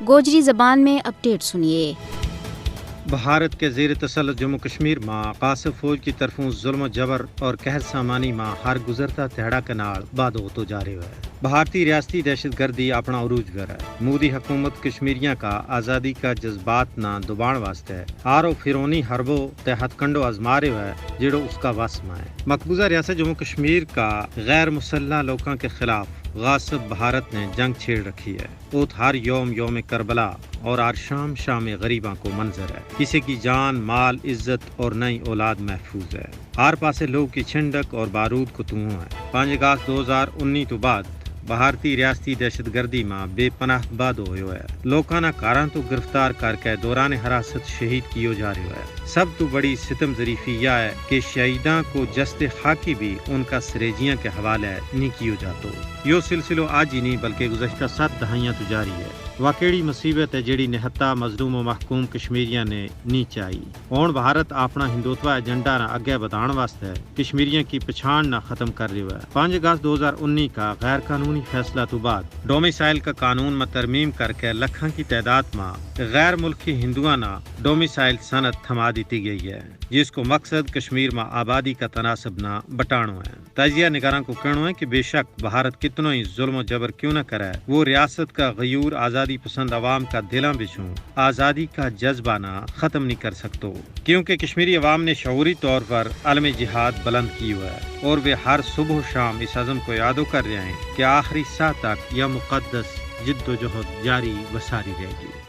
گوجری زبان میں اپڈیٹ سنیے۔ بھارت کے زیر تسلط جموں کشمیر میں قاصد فوج کی طرفوں ظلم و جبر اور قہر سامانی میں ہر گزرتا تہڑا کنال باد ہوتا جا رہا ہے۔ بھارتی ریاستی دہشت گردی اپنا عروج گر ہے۔ مودی حکومت کشمیریاں کا آزادی کا جذبات نہ دبان واسطے ہے آرو فرونی حربوں تحت کنڈو آزما رہا ہے جڑو اس کا واسمہ ہے۔ مقبوضہ ریاست جموں کشمیر کا غیر مسلح لوگوں کے خلاف غاصب بھارت نے جنگ چھیڑ رکھی ہے۔ اوت ہر یوم کربلا اور ہر شام غریباں کو منظر ہے۔ کسی کی جان، مال، عزت اور نئی اولاد محفوظ ہے۔ ہر پاسے لوگ کی چھنڈک اور بارود کو توں ہے۔ 5 اگست 2019 تو بعد بھارتی ریاستی دہشت گردی میں بے پناہ باد ہوئے ہے۔ لوکاں کاراں تو گرفتار کر کے دوران حراست شہید کیو جا رہا ہے۔ سب تو بڑی ستم ظریفی یہ ہے کہ شہیداں کو جسد خاکی بھی ان کا سریجیاں کے حوالے نہیں کیو جاتا۔ یہ سلسلہ آج ہی نہیں بلکہ گزشتہ 7 دہائیاں تو جاری ہے۔ واقعی مصیبت ہے جیڑی نہتا مظلوم و محکوم کشمیریاں نے نہیں چاہی۔ ہن بھارت اپنا ہندوتوا ایجنڈا نہ اگے بڑھان واسطے کشمیریاں کی پچھان نہ ختم کر رہا ہے۔ 5 اگست 2019 کا غیر قانونی فیصلہ تو بعد ڈومیسائل کا قانون میں ترمیم کر کے لکھاں کی تعداد میں غیر ملکی ہندوؤں نہ ڈومیسائل صنعت تھما دیتی گئی ہے، جس کو مقصد کشمیر میں آبادی کا تناسب نہ بٹانو ہے۔ تجزیہ نگاراں کو کہنا ہے کہ بے شک بھارت کتنا ہی ظلم و جبر کیوں نہ کرے، وہ ریاست کا غیور آزادی پسند عوام کا دلاں بچوں آزادی کا جذبہ نہ ختم نہیں کر سکتو، کیونکہ کشمیری عوام نے شعوری طور پر علم جہاد بلند کی ہوا ہے اور وہ ہر صبح و شام اس عزم کو یادو کر رہے ہیں کہ آخری ساہ تک یہ مقدس جد و جہد جاری و ساری رہے گی۔